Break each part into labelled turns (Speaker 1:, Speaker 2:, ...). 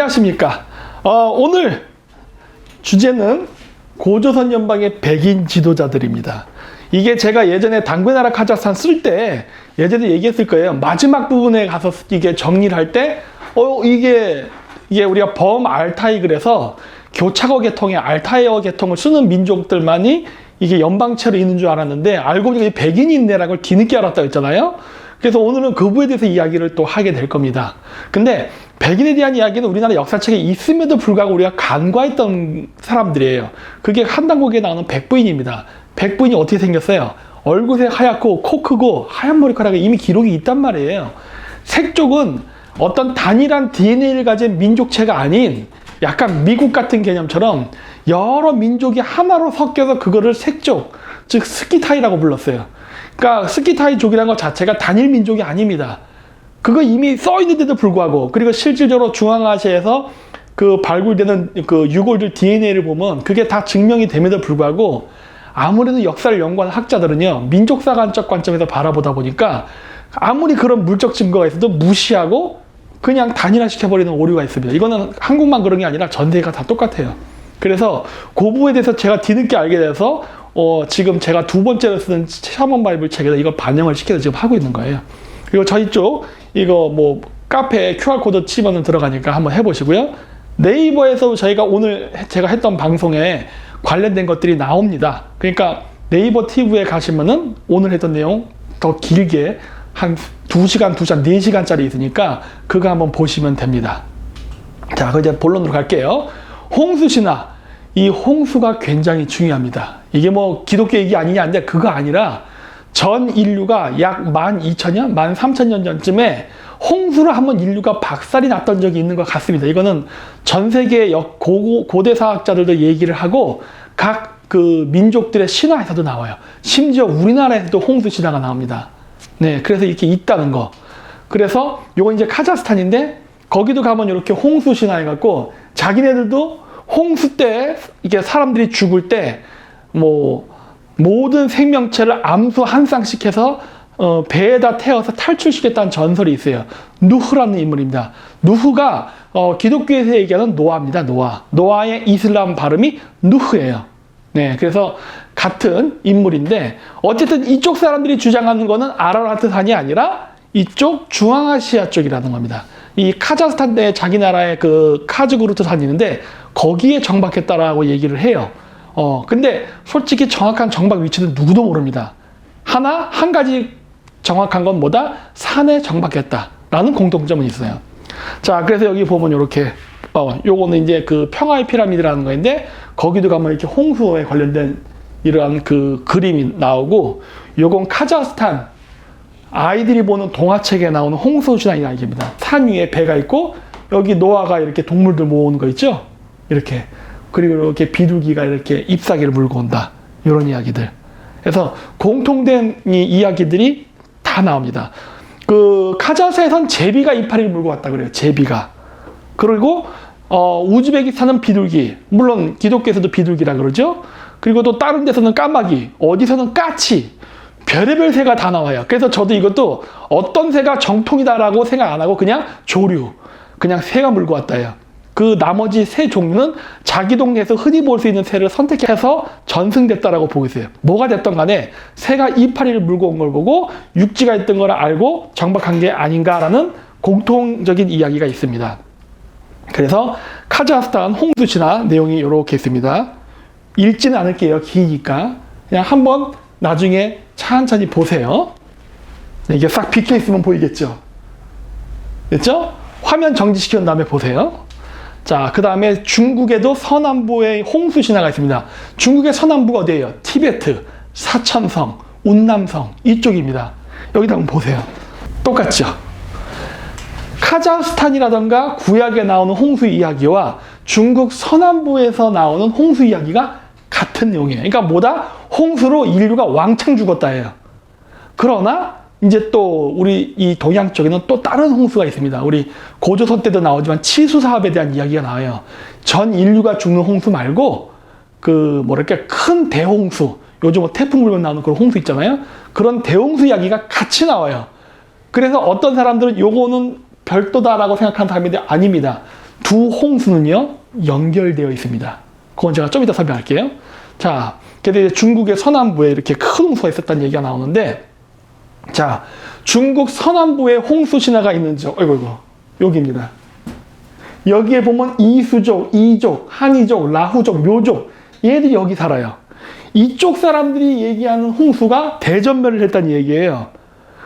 Speaker 1: 안녕하십니까. 오늘 주제는 고조선 연방의 백인 지도자들입니다. 이게 제가 예전에 당근나라 카자흐스탄 쓸 때 예전에 얘기했을 거예요. 마지막 부분에 가서 이게 정리를 할 때 이게 우리가 범 알타이 그래서 교차거 계통의 알타이어 계통을 쓰는 민족들만이 이게 연방체로 있는 줄 알았는데 알고 보니 백인이 있네라는 걸 뒤늦게 알았다고 했잖아요. 그래서 오늘은 그 부분에 대해서 이야기를 또 하게 될 겁니다. 근데 백인에 대한 이야기는 우리나라 역사책에 있음에도 불구하고 우리가 간과했던 사람들이에요. 그게 한당국에 나오는 백부인입니다. 백부인이 어떻게 생겼어요? 얼굴이 하얗고 코 크고 하얀 머리카락에 이미 기록이 있단 말이에요. 색족은 어떤 단일한 DNA를 가진 민족체가 아닌 약간 미국 같은 개념처럼 여러 민족이 하나로 섞여서 그거를 색족, 즉 스키타이라고 불렀어요. 그러니까 스키타이족이라는 것 자체가 단일 민족이 아닙니다. 그거 이미 써 있는데도 불구하고, 그리고 실질적으로 중앙아시아에서 그 발굴되는 그 유골들 DNA를 보면 그게 다 증명이 됨에도 불구하고 아무래도 역사를 연구하는 학자들은요, 민족사관적 관점에서 바라보다 보니까 아무리 그런 물적 증거가 있어도 무시하고 그냥 단일화시켜버리는 오류가 있습니다. 이거는 한국만 그런 게 아니라 전 세계가 다 똑같아요. 그래서 그 부분에 대해서 제가 뒤늦게 알게 돼서 지금 제가 두 번째로 쓰는 샤먼 바이블 책에다 이걸 반영을 시켜서 지금 하고 있는 거예요. 그리고 저희 쪽 이거 뭐 카페에 QR코드 치면 들어가니까 한번 해보시고요. 네이버에서 저희가 오늘 제가 했던 방송에 관련된 것들이 나옵니다. 그러니까 네이버 TV에 가시면은 오늘 했던 내용 더 길게 한 2시간, 4시간짜리 있으니까 그거 한번 보시면 됩니다. 자, 그럼 이제 본론으로 갈게요. 홍수신화. 이 홍수가 굉장히 중요합니다. 이게 뭐 기독교 얘기 아니냐인데 그거 아니라 전 인류가 약 12,000년, 13,000년 전쯤에 홍수를 한번 인류가 박살이 났던 적이 있는 것 같습니다. 이거는 전 세계 고대사학자들도 얘기를 하고 각 그 민족들의 신화에서도 나와요. 심지어 우리나라에서도 홍수 신화가 나옵니다. 네, 그래서 이렇게 있다는 거. 그래서 요건 이제 카자흐스탄인데 거기도 가면 이렇게 홍수 신화해갖고 자기네들도 홍수 때 이게 사람들이 죽을 때 뭐 모든 생명체를 암수 한 쌍씩 해서 배에다 태워서 탈출시켰다는 전설이 있어요. 누흐라는 인물입니다. 누흐가 기독교에서 얘기하는 노아입니다. 노아의 이슬람 발음이 누흐예요. 네, 그래서 같은 인물인데 어쨌든 이쪽 사람들이 주장하는 거는 아라라트산이 아니라 이쪽 중앙아시아 쪽이라는 겁니다. 이 카자흐스탄 내 자기 나라의 그 카즈구르트 산이 있는데 거기에 정박했다라고 얘기를 해요. 근데 솔직히 정확한 정박 위치는 누구도 모릅니다. 한 가지 정확한 건 뭐다? 산에 정박했다라는 공통점은 있어요. 자, 그래서 여기 보면 이렇게 요거는 이제 그 평화의 피라미드라는 거인데 거기도 가면 이렇게 홍수에 관련된 이러한 그 그림이 나오고, 요건 카자흐스탄 아이들이 보는 동화책에 나오는 홍수신화의 이야기입니다. 산 위에 배가 있고 여기 노아가 이렇게 동물들 모으는 거 있죠? 이렇게. 그리고 이렇게 비둘기가 이렇게 잎사귀를 물고 온다. 이런 이야기들. 그래서 공통된 이야기들이 다 나옵니다. 그 카자흐스탄에선 제비가 이파리를 물고 왔다 그래요. 제비가. 그리고 우즈베키스탄은 비둘기. 물론 기독교에서도 비둘기라 그러죠. 그리고 또 다른 데서는 까마귀. 어디서는 까치. 별의별 새가 다 나와요. 그래서 저도 이것도 어떤 새가 정통이다라고 생각 안 하고 그냥 조류. 그냥 새가 물고 왔다요. 그 나머지 새 종류는 자기 동네에서 흔히 볼 수 있는 새를 선택해서 전승됐다라고 보고 있어요. 뭐가 됐던 간에 새가 이파리를 물고 온 걸 보고 육지가 있던 걸 알고 정박한 게 아닌가라는 공통적인 이야기가 있습니다. 그래서 카자흐스탄 홍수 신화 내용이 이렇게 있습니다. 읽지는 않을게요. 기니까. 그냥 한번 나중에 천천히 보세요. 이게 싹 비켜 있으면 보이겠죠? 됐죠? 화면 정지시킨 다음에 보세요. 자, 그 다음에 중국에도 서남부에 홍수 신화가 있습니다. 중국의 서남부가 어디예요? 티베트, 사천성, 운남성 이쪽입니다. 여기다 한번 보세요. 똑같죠? 카자흐스탄이라던가 구약에 나오는 홍수 이야기와 중국 서남부에서 나오는 홍수 이야기가 같은 내용이에요. 그러니까 뭐다? 홍수로 인류가 왕창 죽었다예요. 그러나 이제 또 우리 이 동양 쪽에는 또 다른 홍수가 있습니다. 우리 고조선 때도 나오지만 치수사업에 대한 이야기가 나와요. 전 인류가 죽는 홍수 말고 그 뭐랄까 큰 대홍수, 요즘 뭐 태풍 불면 나오는 그런 홍수 있잖아요. 그런 대홍수 이야기가 같이 나와요. 그래서 어떤 사람들은 요거는 별도다라고 생각하는 사람인데 아닙니다. 두 홍수는요, 연결되어 있습니다. 그건 제가 좀 이따 설명할게요. 자, 그래서 이제 중국의 서남부에 이렇게 큰 홍수가 있었다는 얘기가 나오는데, 자, 중국 서남부에 홍수 신화가 있는 쪽, 여기입니다. 여기에 보면 이수족, 이족, 한이족, 라후족, 묘족, 얘들이 여기 살아요. 이쪽 사람들이 얘기하는 홍수가 대전멸을 했다는 얘기예요.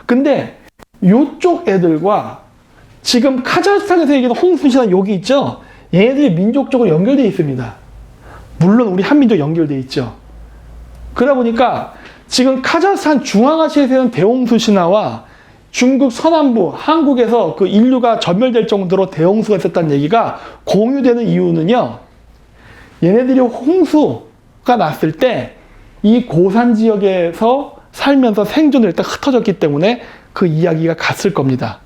Speaker 1: 근데 이쪽 애들과 지금 카자흐스탄에서 얘기하는 홍수 신화 여기 있죠? 얘네들이 민족적으로 연결되어 있습니다. 물론 우리 한민족 연결되어 있죠. 그러다 보니까 지금 카자흐스탄 중앙아시아에서는 대홍수 신화와 중국 서남부, 한국에서 그 인류가 전멸될 정도로 대홍수가 있었다는 얘기가 공유되는 이유는요, 얘네들이 홍수가 났을 때 이 고산 지역에서 살면서 생존을 일단 흩어졌기 때문에 그 이야기가 갔을 겁니다.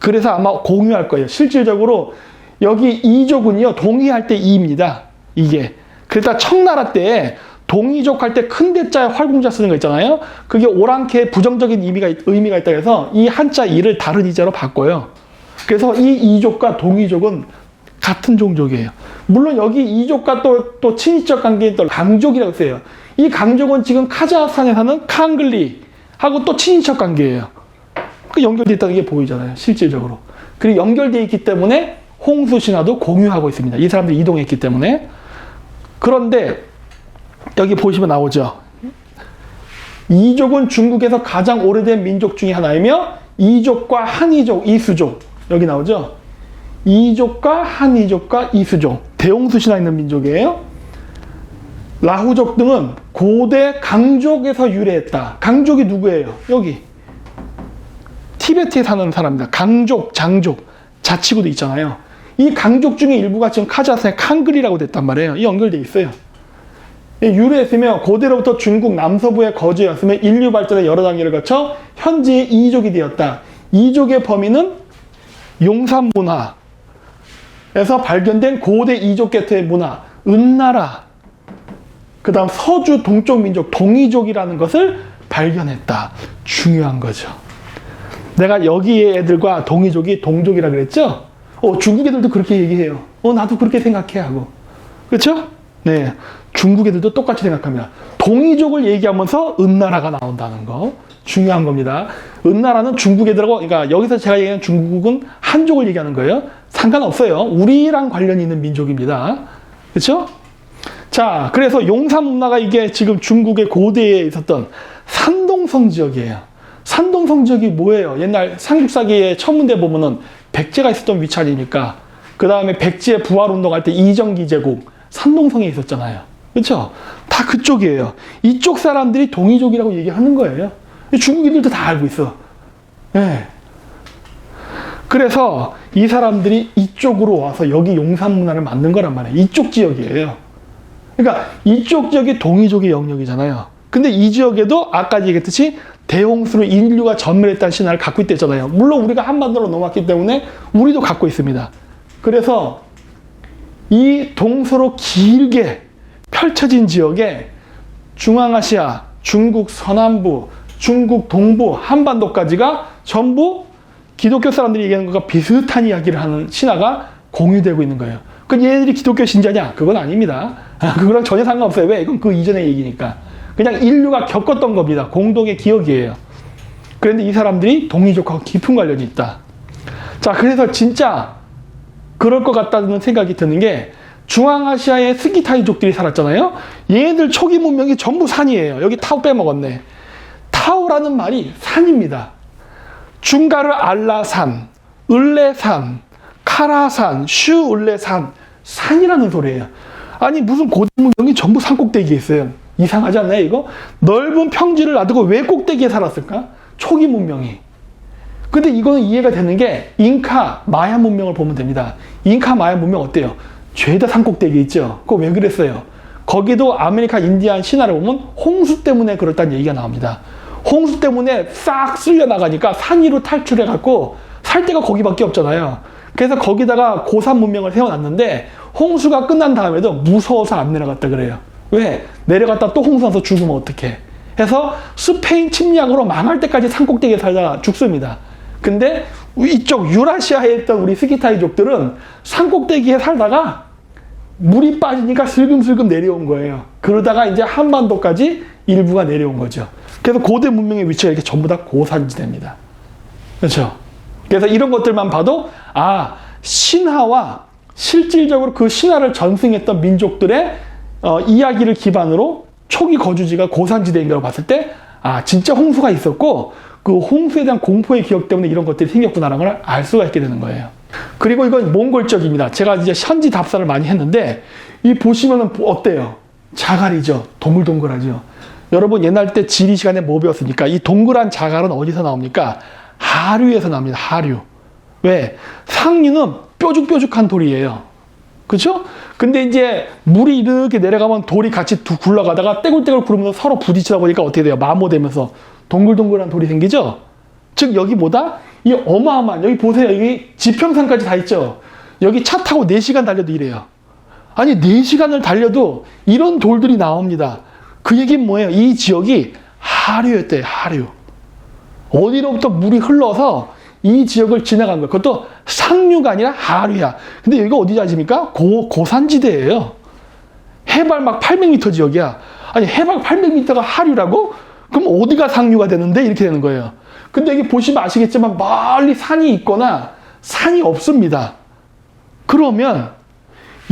Speaker 1: 그래서 아마 공유할 거예요. 실질적으로 여기 이족은요, 동의할 때 이입니다. 이게. 그러다 청나라 때 동이족 할 때 큰 대자에 활공자 쓰는 거 있잖아요. 그게 오랑캐 부정적인 의미가 있다 해서 이 한자 이를 다른 이자로 바꿔요. 그래서 이 이족과 동이족은 같은 종족이에요. 물론 여기 이족과 또 친인척 관계인 또 강족이라고 써요. 이 강족은 지금 카자흐스탄에 사는 칸글리하고 또 친인척 관계예요. 그 연결되어 있다는 게 보이잖아요. 실질적으로. 그리고 연결되어 있기 때문에 홍수 신화도 공유하고 있습니다. 이 사람들이 이동했기 때문에. 그런데 여기 보시면 나오죠. 이족은 중국에서 가장 오래된 민족 중에 하나이며 이족과 한이족, 이수족 여기 나오죠. 이족과 한이족과 이수족 대홍수 신화에 있는 민족이에요. 라후족 등은 고대 강족에서 유래했다. 강족이 누구예요? 여기 티베트에 사는 사람입니다. 강족, 장족, 자치구도 있잖아요. 이 강족 중에 일부가 지금 카자흐스탄의 칸글이라고 됐단 말이에요. 이 연결돼 있어요. 유래했으며 고대로부터 중국 남서부에 거주였으며 인류 발전의 여러 단계를 거쳐 현재의 이족이 되었다. 이족의 범위는 용산 문화에서 발견된 고대 이족 계통의 문화, 은나라, 그 다음 서주 동쪽 민족 동이족이라는 것을 발견했다. 중요한 거죠. 내가 여기의 애들과 동이족이 동족이라 그랬죠? 중국 애들도 그렇게 얘기해요. 나도 그렇게 생각해 하고. 그렇죠? 네. 중국 애들도 똑같이 생각합니다. 동이족을 얘기하면서 은나라가 나온다는 거. 중요한 겁니다. 은나라는 중국 애들하고, 그러니까 여기서 제가 얘기하는 중국은 한족을 얘기하는 거예요. 상관없어요. 우리랑 관련이 있는 민족입니다. 그렇죠? 자, 그래서 용산 문화가 이게 지금 중국의 고대에 있었던 산동성 지역이에요. 산동성 지역이 뭐예요? 옛날 삼국사기의 천문대 보면은 백제가 있었던 위치 아닙니까? 그 다음에 백제 부활운동할 때 이정기 제국, 산동성에 있었잖아요. 그렇죠? 다 그쪽이에요. 이쪽 사람들이 동이족이라고 얘기하는 거예요. 중국인들도 다 알고 있어. 네. 그래서 이 사람들이 이쪽으로 와서 여기 용산 문화를 만든 거란 말이에요. 이쪽 지역이에요. 그러니까 이쪽 지역이 동이족의 영역이잖아요. 근데 이 지역에도 아까 얘기했듯이 대홍수로 인류가 전멸했다는 신화를 갖고 있댔잖아요. 물론 우리가 한반도로 넘어왔기 때문에 우리도 갖고 있습니다. 그래서 이 동서로 길게 펼쳐진 지역에 중앙아시아, 중국 서남부, 중국 동부, 한반도까지가 전부 기독교 사람들이 얘기하는 것과 비슷한 이야기를 하는 신화가 공유되고 있는 거예요. 그럼 얘네들이 기독교 신자냐? 그건 아닙니다. 그거랑 전혀 상관없어요. 왜? 이건 그 이전의 얘기니까. 그냥 인류가 겪었던 겁니다. 공동의 기억이에요. 그런데 이 사람들이 동이족하고 깊은 관련이 있다. 자, 그래서 진짜 그럴 것 같다는 생각이 드는 게 중앙아시아의 스기타이족들이 살았잖아요. 얘네들 초기 문명이 전부 산이에요. 여기 타우 빼먹었네. 타우라는 말이 산입니다. 중가르 알라산, 을레산, 카라산, 슈을레산, 산이라는 소리예요. 아니 무슨 고대 문명이 전부 산 꼭대기에 있어요. 이상하지 않나요 이거? 넓은 평지를 놔두고 왜 꼭대기에 살았을까? 초기 문명이. 근데 이거는 이해가 되는 게 잉카, 마야 문명을 보면 됩니다. 잉카, 마야 문명 어때요? 죄다 산 꼭대기에 있죠? 그거 왜 그랬어요? 거기도 아메리카 인디안 신화를 보면 홍수 때문에 그렇다는 얘기가 나옵니다. 홍수 때문에 싹 쓸려 나가니까 산 위로 탈출해갖고 살 데가 거기밖에 없잖아요. 그래서 거기다가 고산 문명을 세워놨는데 홍수가 끝난 다음에도 무서워서 안 내려갔다 그래요. 왜? 내려갔다 또 홍수 나서 죽으면 어떡해? 해서 스페인 침략으로 망할 때까지 산 꼭대기에 살다가 죽습니다. 근데 이쪽 유라시아에 있던 우리 스키타이족들은 산꼭대기에 살다가 물이 빠지니까 슬금슬금 내려온 거예요. 그러다가 이제 한반도까지 일부가 내려온 거죠. 그래서 고대 문명의 위치가 이렇게 전부 다 고산지대입니다. 그렇죠? 그래서 이런 것들만 봐도 신화와 실질적으로 그 신화를 전승했던 민족들의 이야기를 기반으로 초기 거주지가 고산지대인가로 봤을 때 진짜 홍수가 있었고 그 홍수에 대한 공포의 기억 때문에 이런 것들이 생겼구나라는 걸 알 수가 있게 되는 거예요. 그리고 이건 몽골적입니다. 제가 이제 현지 답사를 많이 했는데 이 보시면은 어때요? 자갈이죠. 동글동글하죠. 여러분 옛날 때 지리 시간에 뭐 배웠습니까? 이 동그란 자갈은 어디서 나옵니까? 하류에서 나옵니다. 하류. 왜? 상류는 뾰족뾰족한 돌이에요. 그렇죠? 근데 이제 물이 이렇게 내려가면 돌이 같이 굴러가다가 떼굴떼굴 구르면서 서로 부딪히다 보니까 어떻게 돼요? 마모되면서 동글동글한 돌이 생기죠? 즉 여기 뭐다? 이 어마어마한, 여기 보세요. 여기 지평선까지 다 있죠? 여기 차 타고 4시간 달려도 이래요. 아니 4시간을 달려도 이런 돌들이 나옵니다. 그 얘기는 뭐예요? 이 지역이 하류였대요. 하류. 어디로부터 물이 흘러서 이 지역을 지나간 거예요. 그것도 상류가 아니라 하류야. 근데 여기가 어디지 아십니까? 고산지대예요. 해발 막 800m 지역이야. 아니 해발 800m가 하류라고? 그럼 어디가 상류가 되는데? 이렇게 되는 거예요. 근데 여기 보시면 아시겠지만 멀리 산이 있거나 산이 없습니다. 그러면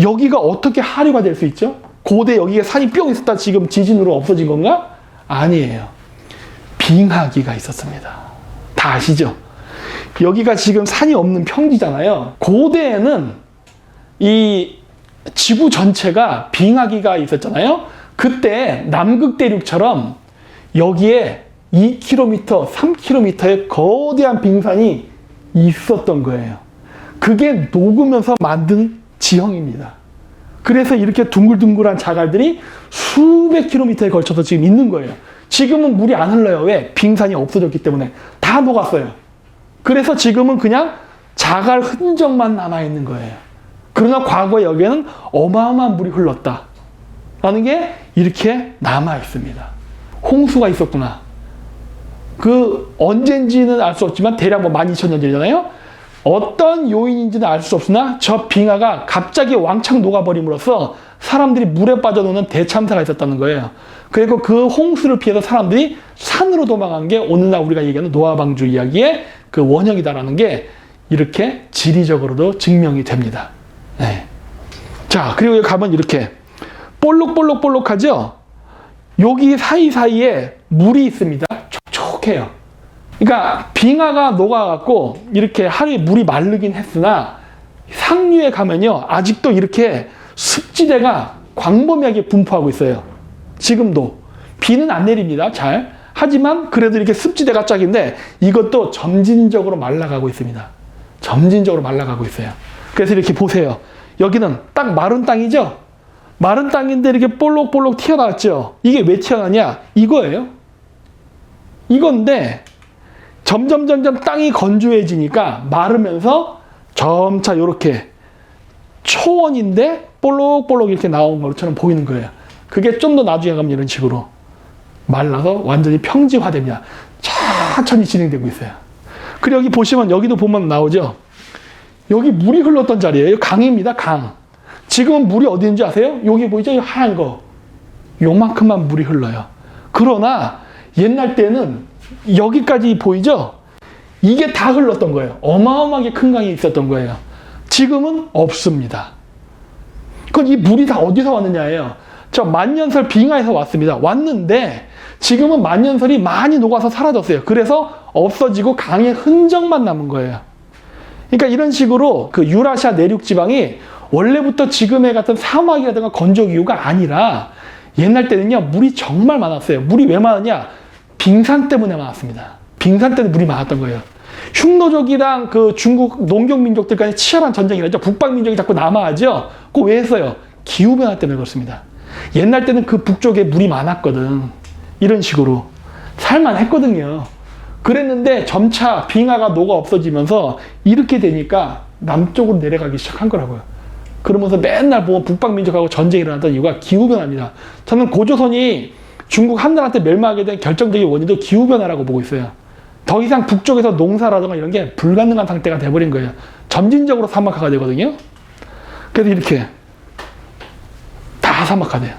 Speaker 1: 여기가 어떻게 하류가 될 수 있죠? 고대 여기에 산이 뿅 있었다 지금 지진으로 없어진 건가? 아니에요. 빙하기가 있었습니다. 다 아시죠? 여기가 지금 산이 없는 평지잖아요. 고대에는 이 지구 전체가 빙하기가 있었잖아요. 그때 남극 대륙처럼 여기에 2km, 3km의 거대한 빙산이 있었던 거예요. 그게 녹으면서 만든 지형입니다. 그래서 이렇게 둥글둥글한 자갈들이 수백 킬로미터에 걸쳐서 지금 있는 거예요. 지금은 물이 안 흘러요. 왜? 빙산이 없어졌기 때문에. 다 녹았어요. 그래서 지금은 그냥 자갈 흔적만 남아있는 거예요. 그러나 과거에 여기에는 어마어마한 물이 흘렀다. 라는 게 이렇게 남아있습니다. 홍수가 있었구나. 그 언젠지는 알 수 없지만 대략 12,000년 전이잖아요. 어떤 요인인지는 알 수 없으나 저 빙하가 갑자기 왕창 녹아버림으로써 사람들이 물에 빠져노는 대참사가 있었다는 거예요. 그리고 그 홍수를 피해서 사람들이 산으로 도망간 게 오늘날 우리가 얘기하는 노아방주 이야기의 그 원형이다라는 게 이렇게 지리적으로도 증명이 됩니다. 네. 자, 그리고 여기 가면 이렇게 볼록볼록볼록하죠? 여기 사이사이에 물이 있습니다. 촉촉해요. 그러니까 빙하가 녹아갖고 이렇게 하루에 물이 마르긴 했으나 상류에 가면요 아직도 이렇게 습지대가 광범위하게 분포하고 있어요. 지금도 비는 안 내립니다. 잘. 하지만 그래도 이렇게 습지대가 짝인데 이것도 점진적으로 말라가고 있습니다. 점진적으로 말라가고 있어요. 그래서 이렇게 보세요. 여기는 딱 마른 땅이죠? 마른 땅인데 이렇게 볼록볼록 튀어나왔죠? 이게 왜 튀어나왔냐? 이거예요. 이건데 점점 땅이 건조해지니까 마르면서 점차 이렇게 초원인데 볼록볼록 이렇게 나온 것처럼 보이는 거예요. 그게 좀 더 나중에 가면 이런 식으로 말라서 완전히 평지화됩니다. 천천히 진행되고 있어요. 그리고 여기 보시면 여기도 보면 나오죠. 여기 물이 흘렀던 자리예요. 강입니다. 강. 지금은 물이 어디 있는지 아세요? 여기 보이죠? 하얀 거. 요만큼만 물이 흘러요. 그러나 옛날 때는 여기까지 보이죠? 이게 다 흘렀던 거예요. 어마어마하게 큰 강이 있었던 거예요. 지금은 없습니다. 그럼 이 물이 다 어디서 왔느냐예요. 저 만년설 빙하에서 왔습니다. 왔는데 지금은 만년설이 많이 녹아서 사라졌어요. 그래서 없어지고 강의 흔적만 남은 거예요. 그러니까 이런 식으로 그 유라시아 내륙 지방이 원래부터 지금의 같은 사막이라든가 건조기후가 아니라 옛날 때는요 물이 정말 많았어요. 물이 왜 많았냐? 빙산 때문에 많았습니다. 빙산 때문에 물이 많았던 거예요. 흉노족이랑 그 중국 농경민족들 간의 치열한 전쟁이라죠. 북방민족이 자꾸 남아하죠. 그거 왜 했어요? 기후변화 때문에 그렇습니다. 옛날 때는 그 북쪽에 물이 많았거든. 이런 식으로 살만했거든요. 그랬는데 점차 빙하가 녹아 없어지면서 이렇게 되니까 남쪽으로 내려가기 시작한 거라고요. 그러면서 맨날 보면 북방민족하고 전쟁이 일어났던 이유가 기후변화입니다. 저는 고조선이 중국 한나라한테 멸망하게 된 결정적인 원인도 기후변화라고 보고 있어요. 더 이상 북쪽에서 농사라든가 이런 게 불가능한 상태가 돼버린 거예요. 점진적으로 사막화가 되거든요. 그래서 이렇게 다 사막화돼요.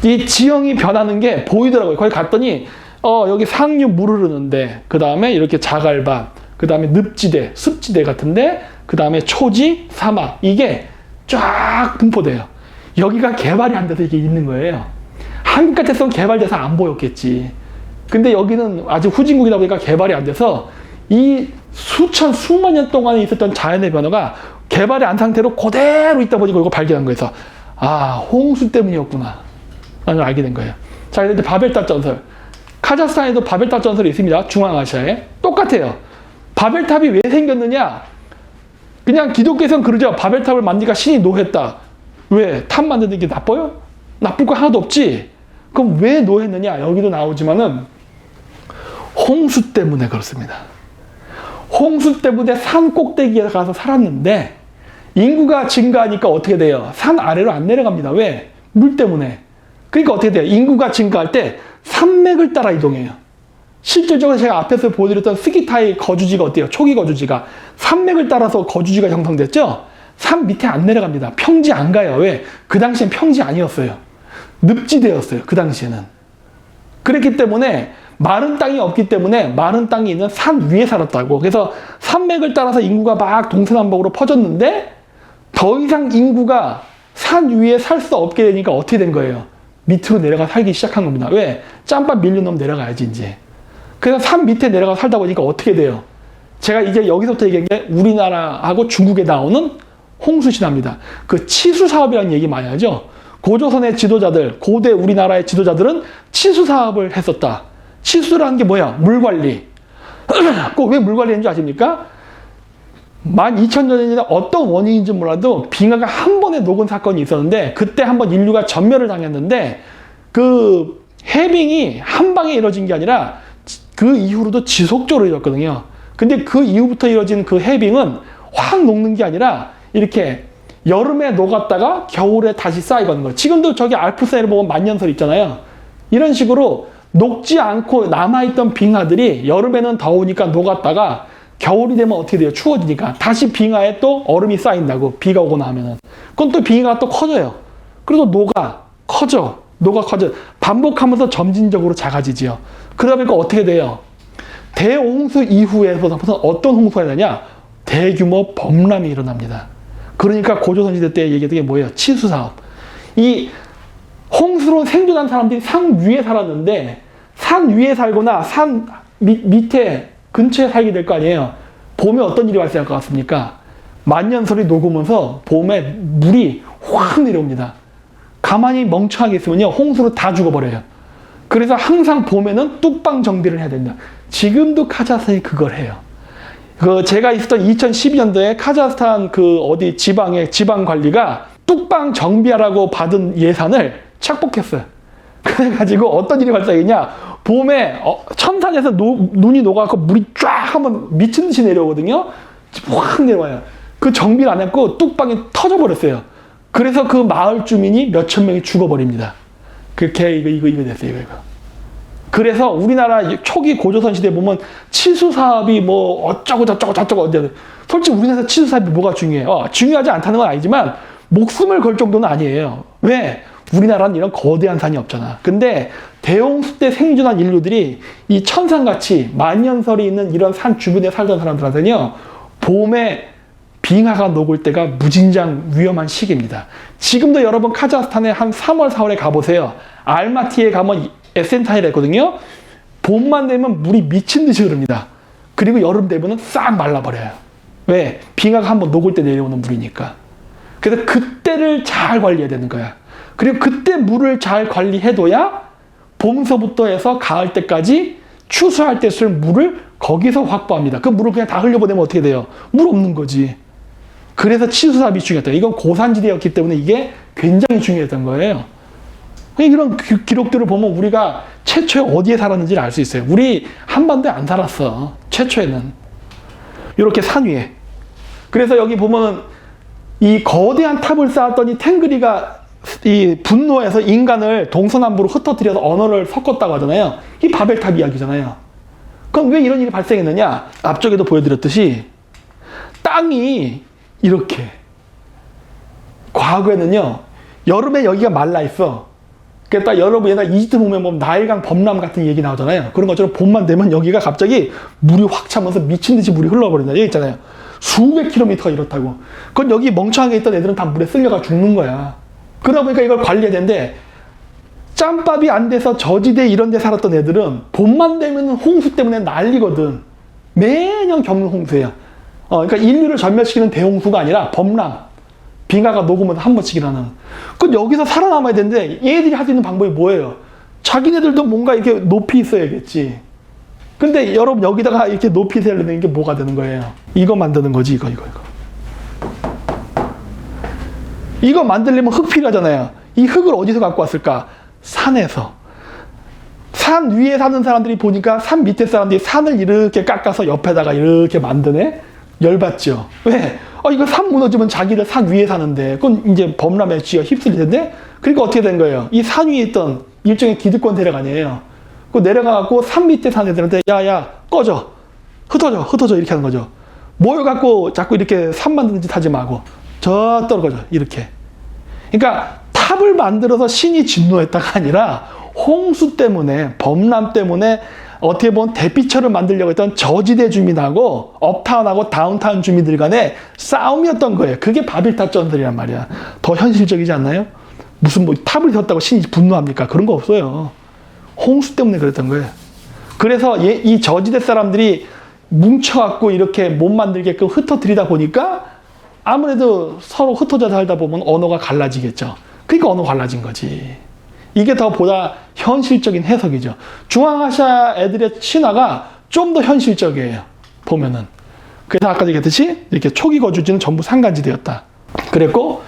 Speaker 1: 이 지형이 변하는 게 보이더라고요. 거기 갔더니 여기 상류 물 흐르는데, 그 다음에 이렇게 자갈밭, 그 다음에 늪지대, 습지대 같은데, 그 다음에 초지, 사막, 이게 쫙 분포돼요. 여기가 개발이 안 돼서 이게 있는 거예요. 한국 같았으면 개발돼서 안 보였겠지. 근데 여기는 아직 후진국이다 보니까 개발이 안 돼서 이 수만 년 동안에 있었던 자연의 변화가 개발이 안 상태로 그대로 있다 보니까 이거 발견한 거에서 홍수 때문이었구나 라는 걸 알게 된 거예요. 자, 이제 바벨탑 전설. 카자흐스탄에도 바벨탑 전설이 있습니다. 중앙아시아에. 똑같아요. 바벨탑이 왜 생겼느냐? 그냥 기독교에서는 그러죠. 바벨탑을 만드니까 신이 노했다. 왜? 탑 만드는 게 나빠요? 나쁠 거 하나도 없지. 그럼 왜 노했느냐? 여기도 나오지만은 홍수 때문에 그렇습니다. 홍수 때문에 산 꼭대기에 가서 살았는데 인구가 증가하니까 어떻게 돼요? 산 아래로 안 내려갑니다. 왜? 물 때문에. 그러니까 어떻게 돼요? 인구가 증가할 때 산맥을 따라 이동해요. 실질적으로 제가 앞에서 보여드렸던 스키타의 거주지가 어때요? 초기 거주지가 산맥을 따라서 거주지가 형성됐죠? 산 밑에 안 내려갑니다. 평지 안 가요. 왜? 그 당시엔 평지 아니었어요. 늪지대였어요. 그 당시에는. 그랬기 때문에 마른 땅이 없기 때문에 마른 땅이 있는 산 위에 살았다고. 그래서 산맥을 따라서 인구가 막 동서남북으로 퍼졌는데 더 이상 인구가 산 위에 살 수 없게 되니까 어떻게 된 거예요? 밑으로 내려가 살기 시작한 겁니다. 왜? 짬밥 밀려놓으면 내려가야지 이제. 그래서 산 밑에 내려가 살다 보니까 어떻게 돼요? 제가 이제 여기서부터 얘기한 게 우리나라하고 중국에 나오는 홍수신화입니다. 그 치수사업이라는 얘기 많이 하죠. 고조선의 지도자들, 고대 우리나라의 지도자들은 치수사업을 했었다. 치수라는 게 뭐야? 물관리. 꼭 왜 물관리인지 아십니까? 12,000년 전에 어떤 원인인지 몰라도 빙하가 한 번에 녹은 사건이 있었는데 그때 한번 인류가 전멸을 당했는데 그 해빙이 한 방에 이루어진 게 아니라 그 이후로도 지속적으로 이루어졌거든요. 근데 그 이후부터 이루어진 그 해빙은 확 녹는 게 아니라 이렇게 여름에 녹았다가 겨울에 다시 쌓이거든 거예요. 지금도 저기 알프스에를 보면 만년설 있잖아요. 이런 식으로 녹지 않고 남아있던 빙하들이 여름에는 더우니까 녹았다가 겨울이 되면 어떻게 돼요? 추워지니까 다시 빙하에 또 얼음이 쌓인다고. 비가 오거나 하면은. 그건 또 빙하가 또 커져요. 그래서 녹아 커져. 반복하면서 점진적으로 작아지지요. 그러다 보니까 어떻게 돼요? 대홍수 이후에서부터 어떤 홍수가 되냐? 대규모 범람이 일어납니다. 그러니까 고조선 시대 때 얘기했던 게 뭐예요? 치수사업. 이 홍수로 생존한 사람들이 산 위에 살았는데 산 위에 살거나 산 밑에 근처에 살게 될 거 아니에요. 봄에 어떤 일이 발생할 것 같습니까? 만년설이 녹으면서 봄에 물이 확 내려옵니다. 가만히 멍청하게 있으면요, 홍수로 다 죽어버려요. 그래서 항상 봄에는 뚝방 정비를 해야 된다. 지금도 카자흐스탄이 그걸 해요. 제가 있었던 2012년도에 카자흐스탄 지방의 지방 관리가 뚝방 정비하라고 받은 예산을 착복했어요. 그래가지고 어떤 일이 발생했냐? 봄에 천산에서 눈이 녹아서 물이 쫙 한번 미친 듯이 내려오거든요. 확 내려와요. 그 정비를 안 했고 뚝방이 터져버렸어요. 그래서 그 마을 주민이 몇천 명이 죽어버립니다. 그게 이거 됐어요. 이거. 그래서 우리나라 초기 고조선 시대에 보면 치수 사업이 뭐 어쩌고 저쩌고 솔직히 우리나라 치수 사업이 뭐가 중요해요? 중요하지 않다는 건 아니지만 목숨을 걸 정도는 아니에요. 왜? 우리나라는 이런 거대한 산이 없잖아. 근데 대홍수 때 생존한 인류들이 이 천산같이 만년설이 있는 이런 산 주변에 살던 사람들한테는요, 봄에 빙하가 녹을 때가 무진장 위험한 시기입니다. 지금도 여러분 카자흐스탄에 한 3월, 4월에 가보세요. 알마티에 가면 에센타이라 했거든요. 봄만 되면 물이 미친 듯이 흐릅니다. 그리고 여름 되면은 싹 말라버려요. 왜? 빙하가 한번 녹을 때 내려오는 물이니까. 그래서 그때를 잘 관리해야 되는 거야. 그리고 그때 물을 잘 관리해둬야 봄서부터 해서 가을 때까지 추수할 때 쓸 물을 거기서 확보합니다. 그 물을 그냥 다 흘려보내면 어떻게 돼요? 물 없는 거지. 그래서 치수사업이 중요했다. 이건 고산지대였기 때문에 이게 굉장히 중요했던 거예요. 이런 기록들을 보면 우리가 최초에 어디에 살았는지를 알 수 있어요. 우리 한반도에 안 살았어. 최초에는. 이렇게 산 위에. 그래서 여기 보면 이 거대한 탑을 쌓았더니 탱그리가 이 분노해서 인간을 동서남북으로 흩어뜨려서 언어를 섞었다고 하잖아요. 이 바벨탑 이야기잖아요. 그럼 왜 이런 일이 발생했느냐? 앞쪽에도 보여드렸듯이 땅이 이렇게, 과거에는요 여름에 여기가 말라 있어. 그러니까 여러분 옛날 이집트 보면 뭐 나일강 범람 같은 얘기 나오잖아요. 그런 것처럼 봄만 되면 여기가 갑자기 물이 확 차면서 미친 듯이 물이 흘러버린다. 여기 있잖아요. 수백 킬로미터가 이렇다고. 그건 여기 멍청하게 있던 애들은 다 물에 쓸려가 죽는 거야. 그러다 보니까 이걸 관리해야 되는데, 짬밥이 안 돼서 저지대 이런 데 살았던 애들은 봄만 되면 홍수 때문에 난리거든. 매년 겪는 홍수예요. 그러니까 인류를 전멸시키는 대홍수가 아니라 범람, 빙하가 녹으면 한 번씩 일어나는. 그건 여기서 살아남아야 되는데 얘들이 할 수 있는 방법이 뭐예요? 자기네들도 뭔가 이렇게 높이 있어야겠지. 근데 여러분 여기다가 이렇게 높이 세우려면 이게 뭐가 되는 거예요? 이거 만드는 거지. 이거 만들려면 흙 필요하잖아요. 이 흙을 어디서 갖고 왔을까? 산에서. 산 위에 사는 사람들이 보니까 산 밑에 사람들이 산을 이렇게 깎아서 옆에다가 이렇게 만드네? 열받죠. 왜? 이거 산 무너지면 자기들 산 위에 사는데 그건 이제 범람에 쥐어 휩쓸릴 텐데, 그러니까 어떻게 된 거예요? 이 산 위에 있던 일종의 기득권 세력 아니에요. 그 내려가갖고 산 밑에 사는 애들한테 야야 꺼져, 흩어져 이렇게 하는 거죠. 모여갖고 자꾸 이렇게 산 만드는 짓 하지 말고 저 떨어져 이렇게. 그러니까 탑을 만들어서 신이 진노했다가 아니라 홍수 때문에, 범람 때문에 어떻게 보면 대피처를 만들려고 했던 저지대 주민하고 업타운하고 다운타운 주민들 간의 싸움이었던 거예요. 그게 바빌탑 전설이란 말이야. 더 현실적이지 않나요? 무슨 뭐 탑을 세웠다고 신이 분노합니까? 그런 거 없어요. 홍수 때문에 그랬던 거예요. 그래서 이 저지대 사람들이 뭉쳐갖고 이렇게 못 만들게끔 흩어뜨리다 보니까 아무래도 서로 흩어져 살다 보면 언어가 갈라지겠죠. 그러니까 언어가 갈라진 거지. 이게 더 보다 현실적인 해석이죠. 중앙아시아 애들의 신화가 좀 더 현실적이에요. 보면은. 그래서 아까 얘기했듯이 이렇게 초기 거주지는 전부 산간지대였다. 그랬고,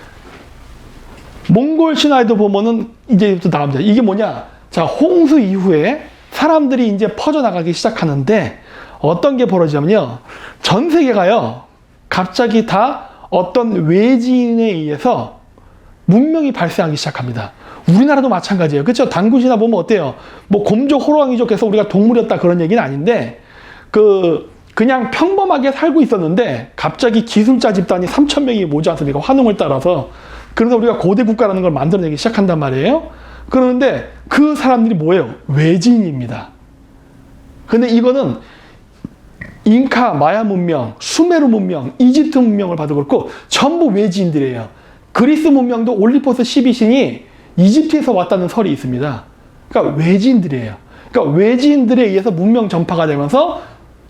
Speaker 1: 몽골 신화에도 보면은 이제부터 나옵니다. 이게 뭐냐? 자, 홍수 이후에 사람들이 이제 퍼져나가기 시작하는데 어떤 게 벌어지냐면요. 전 세계가요, 갑자기 다 어떤 외지인에 의해서 문명이 발생하기 시작합니다. 우리나라도 마찬가지예요. 그렇죠? 단군신화 보면 어때요? 뭐 곰족 호랑이족 해서 우리가 동물이었다 그런 얘기는 아닌데, 그냥 평범하게 살고 있었는데 갑자기 기술자 집단이 3,000명이 모지 않습니까? 환웅을 따라서. 그래서 우리가 고대 국가라는 걸 만들어내기 시작한단 말이에요. 그런데 그 사람들이 뭐예요? 외지인입니다. 근데 이거는 잉카, 마야 문명, 수메르 문명, 이집트 문명을 봐도 그렇고 전부 외지인들이에요. 그리스 문명도 올림포스 12신이 이집트에서 왔다는 설이 있습니다. 그러니까 외지인들이에요. 그러니까 외지인들에 의해서 문명 전파가 되면서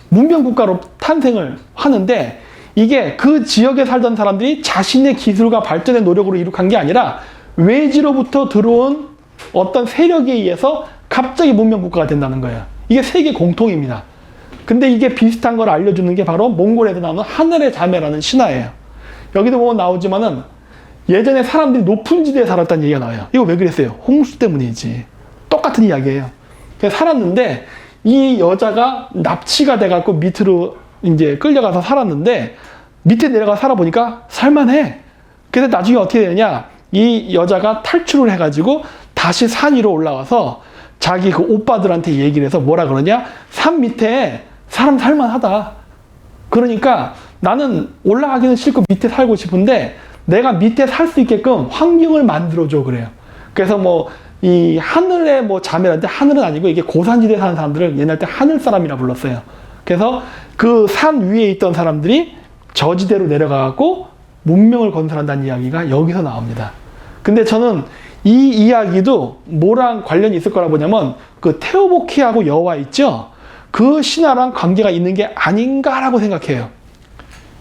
Speaker 1: 문명 국가로 탄생을 하는데, 이게 그 지역에 살던 사람들이 자신의 기술과 발전의 노력으로 이룩한 게 아니라 외지로부터 들어온 어떤 세력에 의해서 갑자기 문명 국가가 된다는 거예요. 이게 세계 공통입니다. 근데 이게 비슷한 걸 알려주는 게 바로 몽골에서 나오는 하늘의 자매라는 신화예요. 여기도 보면 나오지만은 예전에 사람들이 높은 지대에 살았다는 얘기가 나와요. 이거 왜 그랬어요? 홍수 때문이지. 똑같은 이야기예요. 그래서 살았는데 이 여자가 납치가 돼갖고 밑으로 이제 끌려가서 살았는데, 밑에 내려가 살아보니까 살만해. 그래서 나중에 어떻게 되느냐, 이 여자가 탈출을 해가지고 다시 산 위로 올라와서 자기 그 오빠들한테 얘기를 해서 뭐라 그러냐, 산 밑에 사람 살만하다. 그러니까 나는 올라가기는 싫고 밑에 살고 싶은데 내가 밑에 살 수 있게끔 환경을 만들어줘 그래요. 그래서 뭐 이 하늘의 뭐 자매라는데, 하늘은 아니고 이게 고산지대에 사는 사람들을 옛날 때 하늘 사람이라 불렀어요. 그래서 그 산 위에 있던 사람들이 저지대로 내려가고 문명을 건설한다는 이야기가 여기서 나옵니다. 근데 저는 이 이야기도 뭐랑 관련이 있을 거라 보냐면 그 테오보키하고 여와 있죠? 그 신화랑 관계가 있는 게 아닌가라고 생각해요.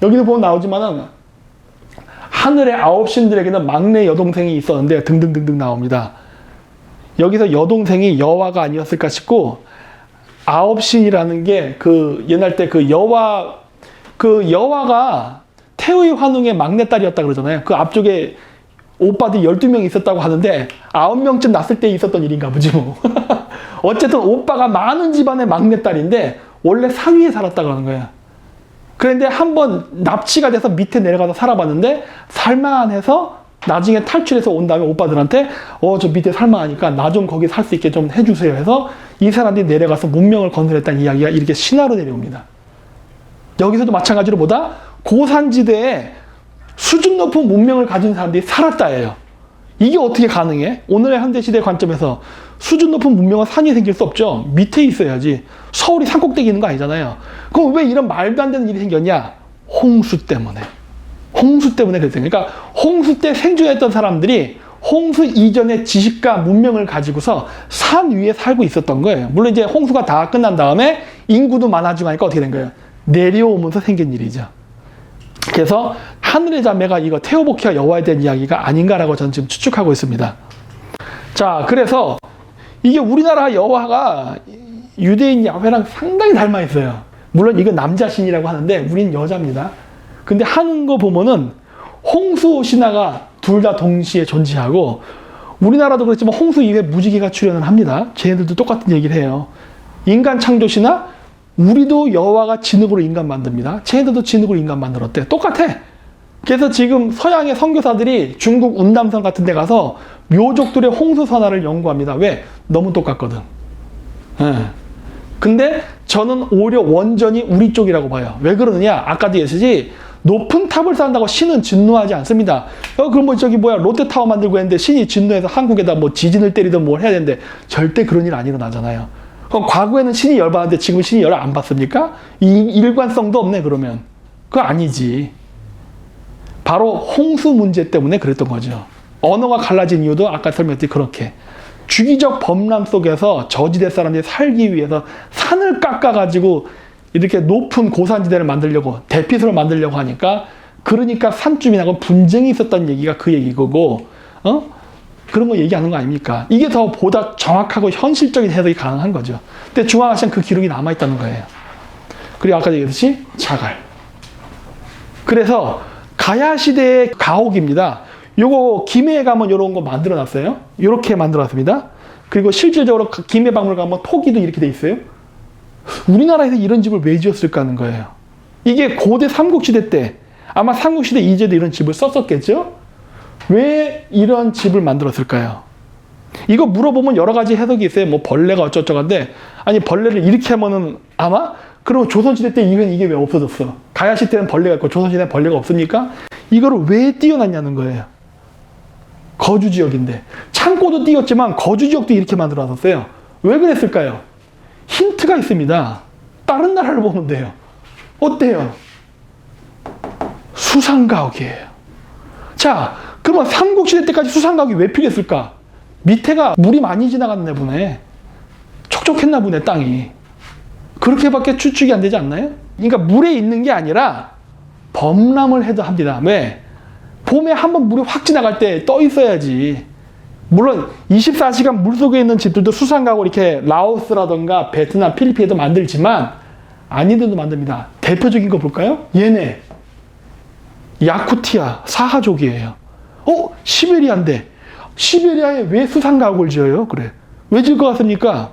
Speaker 1: 여기도 보면 나오지만은 하늘의 9신들에게는 막내 여동생이 있었는데 등등등등 나옵니다. 여기서 여동생이 여와가 아니었을까 싶고, 9신이라는 게 그 옛날 때 그 여와가 태의 환웅의 막내딸이었다 그러잖아요. 그 앞쪽에 오빠들이 12명 있었다고 하는데 9명쯤 났을 때 있었던 일인가 보지 뭐. 어쨌든 오빠가 많은 집안의 막내딸인데 원래 산 위에 살았다 그러는 거예요. 그런데 한번 납치가 돼서 밑에 내려가서 살아봤는데 살만해서 나중에 탈출해서 온 다음에 오빠들한테 저 밑에 살만하니까 나 좀 거기 살 수 있게 좀 해주세요 해서 이 사람들이 내려가서 문명을 건설했다는 이야기가 이렇게 신화로 내려옵니다. 여기서도 마찬가지로 뭐다? 고산지대에 수준 높은 문명을 가진 사람들이 살았다예요. 이게 어떻게 가능해? 오늘의 현대시대 관점에서 수준 높은 문명은 산 위에 생길 수 없죠. 밑에 있어야지. 서울이 산꼭대기 있는 거 아니잖아요. 그럼 왜 이런 말도 안 되는 일이 생겼냐? 홍수 때문에. 홍수 때문에 그랬어요. 그러니까 홍수 때 생존했던 사람들이 홍수 이전의 지식과 문명을 가지고서 산 위에 살고 있었던 거예요. 물론 이제 홍수가 다 끝난 다음에 인구도 많아지고 하니까 어떻게 된 거예요? 내려오면서 생긴 일이죠. 그래서 하늘의 자매가 이거 테오보키와 여호와에 대한 이야기가 아닌가라고 저는 지금 추측하고 있습니다. 자, 그래서 이게 우리나라 여호와가 유대인 야훼랑 상당히 닮아 있어요. 물론 이건 남자신이라고 하는데 우린 여자입니다. 근데 하는 거 보면은 홍수 신화가 둘 다 동시에 존재하고 우리나라도 그렇지만 홍수 이후에 무지개가 출현을 합니다. 쟤네들도 똑같은 얘기를 해요. 인간 창조 신화 우리도 여호와가 진흙으로 인간 만듭니다. 쟤네들도 진흙으로 인간 만들었대. 똑같아. 그래서 지금 서양의 선교사들이 중국 운담성 같은 데 가서 묘족들의 홍수 선화를 연구합니다. 왜? 너무 똑같거든. 예. 근데 저는 오히려 원전이 우리 쪽이라고 봐요. 왜 그러느냐? 아까도 얘기했지. 높은 탑을 쌓는다고 신은 진노하지 않습니다. 그럼 뭐 저기 뭐야 롯데타워 만들고 했는데 신이 진노해서 한국에다 뭐 지진을 때리든 뭘 해야 되는데 절대 그런 일 안 일어나잖아요. 그럼 과거에는 신이 열받았는데 지금 신이 열 안 받습니까? 이 일관성도 없네 그러면. 그거 아니지. 바로 홍수 문제 때문에 그랬던 거죠. 언어가 갈라진 이유도 아까 설명했듯이 그렇게. 주기적 범람 속에서 저지대 사람들이 살기 위해서 산을 깎아가지고 이렇게 높은 고산지대를 만들려고 대피소를 만들려고 하니까 그러니까 산주민하고 분쟁이 있었다는 얘기가 그 얘기고 그런 거 얘기하는 거 아닙니까? 이게 더 보다 정확하고 현실적인 해석이 가능한 거죠. 근데 중앙아시아는 그 기록이 남아있다는 거예요. 그리고 아까 얘기했듯이 자갈. 그래서 가야 시대의 가옥입니다. 요거 김해에 가면 요런 거 만들어 놨어요. 요렇게 만들어 놨습니다. 그리고 실질적으로 김해 박물 가면 토기도 이렇게 돼 있어요. 우리나라에서 이런 집을 왜 지었을까 하는 거예요. 이게 고대 삼국시대 때 아마 삼국시대 이제도 이런 집을 썼었겠죠? 왜 이런 집을 만들었을까요? 이거 물어보면 여러 가지 해석이 있어요. 뭐 벌레가 어쩌저건데 아니 벌레를 이렇게 하면은 아마 그럼 조선시대 때 이후엔 이게 왜 없어졌어? 가야시 때는 벌레가 있고 조선시대는 벌레가 없습니까? 이거를 왜 띄워놨냐는 거예요. 거주지역인데 창고도 띄웠지만 거주지역도 이렇게 만들어놨었어요. 왜 그랬을까요? 힌트가 있습니다. 다른 나라를 보면 돼요. 어때요? 수상가옥이에요. 자, 그러면 삼국시대 때까지 수상가옥이 왜 필요했을까? 밑에가 물이 많이 지나갔나 보네. 촉촉했나 보네, 땅이. 그렇게밖에 추측이 안 되지 않나요? 그러니까 물에 있는 게 아니라 범람을 해도 합니다. 왜? 봄에 한번 물이 확 지나갈 때 떠 있어야지. 물론 24시간 물속에 있는 집들도 수상가옥을 이렇게 라오스라던가 베트남, 필리핀에도 만들지만 아닌 데도 만듭니다. 대표적인 거 볼까요? 얘네. 야쿠티아, 사하족이에요. 시베리아인데 시베리아에 왜 수상가옥을 지어요? 그래. 왜 지을 것 같습니까?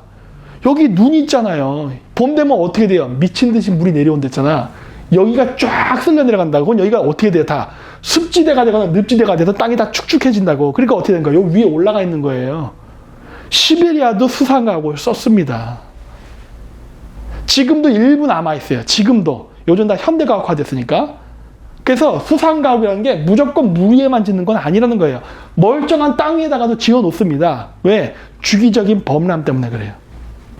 Speaker 1: 여기 눈이 있잖아요. 봄 되면 어떻게 돼요? 미친 듯이 물이 내려온댔잖아. 여기가 쫙 쓸려 내려간다고. 그럼 여기가 어떻게 돼요? 다 습지대가 되거나 늪지대가 돼서 땅이 다 축축해진다고. 그러니까 어떻게 된 거예요? 여기 위에 올라가 있는 거예요. 시베리아도 수상가옥을 썼습니다. 지금도 일부 남아있어요. 지금도. 요즘 다 현대가옥화 됐으니까. 그래서 수상가옥이라는 게 무조건 물 위에만 짓는 건 아니라는 거예요. 멀쩡한 땅 위에다가도 지어 놓습니다. 왜? 주기적인 범람 때문에 그래요.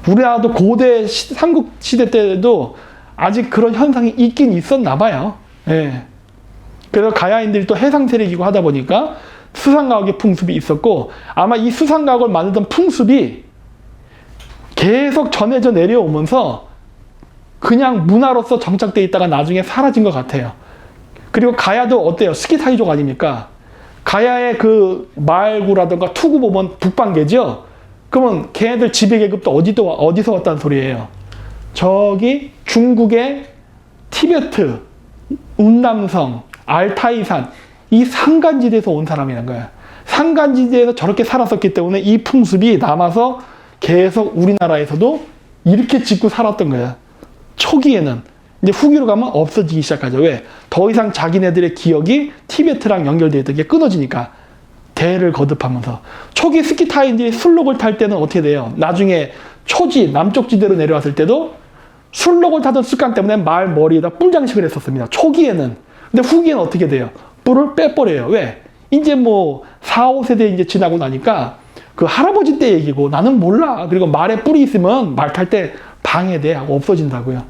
Speaker 1: 우리나라도 고대 삼국시대 때도 아직 그런 현상이 있긴 있었나 봐요. 예. 그래서 가야인들이 또 해상 세력이고 하다 보니까 수상가옥의 풍습이 있었고 아마 이 수상가옥을 만들던 풍습이 계속 전해져 내려오면서 그냥 문화로서 정착되어 있다가 나중에 사라진 것 같아요. 그리고 가야도 어때요? 스키타이족 아닙니까? 가야의 그 말구라든가 투구 보면 북방계죠? 그러면 걔네들 지배계급도 어디서 왔다는 소리예요? 저기 중국의 티베트, 운남성, 알타이산 이 산간지대에서 온 사람이라는 거야. 산간지대에서 저렇게 살았었기 때문에 이 풍습이 남아서 계속 우리나라에서도 이렇게 짓고 살았던 거야. 초기에는. 이제 후기로 가면 없어지기 시작하죠. 왜? 더 이상 자기네들의 기억이 티베트랑 연결되어 있던 게 끊어지니까. 대를 거듭하면서 초기 스키 타인들이 술록을 탈 때는 어떻게 돼요? 나중에 초지 남쪽 지대로 내려왔을 때도 술록을 타던 습관 때문에 말 머리에다 뿔 장식을 했었습니다. 초기에는. 근데 후기에는 어떻게 돼요? 뿔을 빼버려요. 왜? 이제 뭐 4, 5세대 이제 지나고 나니까 그 할아버지 때 얘기고 나는 몰라. 그리고 말에 뿔이 있으면 말 탈 때 방해돼 하고 없어진다고요.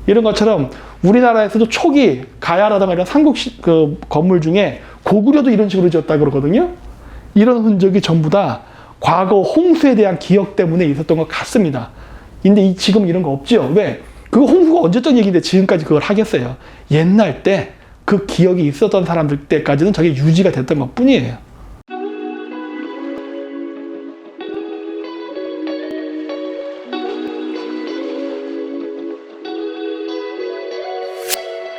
Speaker 1: 이런 것처럼 우리나라에서도 초기 가야라든가 이런 삼국 그 건물 중에 고구려도 이런 식으로 지었다 그러거든요. 이런 흔적이 전부 다 과거 홍수에 대한 기억 때문에 있었던 것 같습니다. 근데 지금 이런 거 없죠. 왜? 그거 홍수가 언제적 얘기인데 지금까지 그걸 하겠어요. 옛날 때 그 기억이 있었던 사람들 때까지는 저게 유지가 됐던 것 뿐이에요.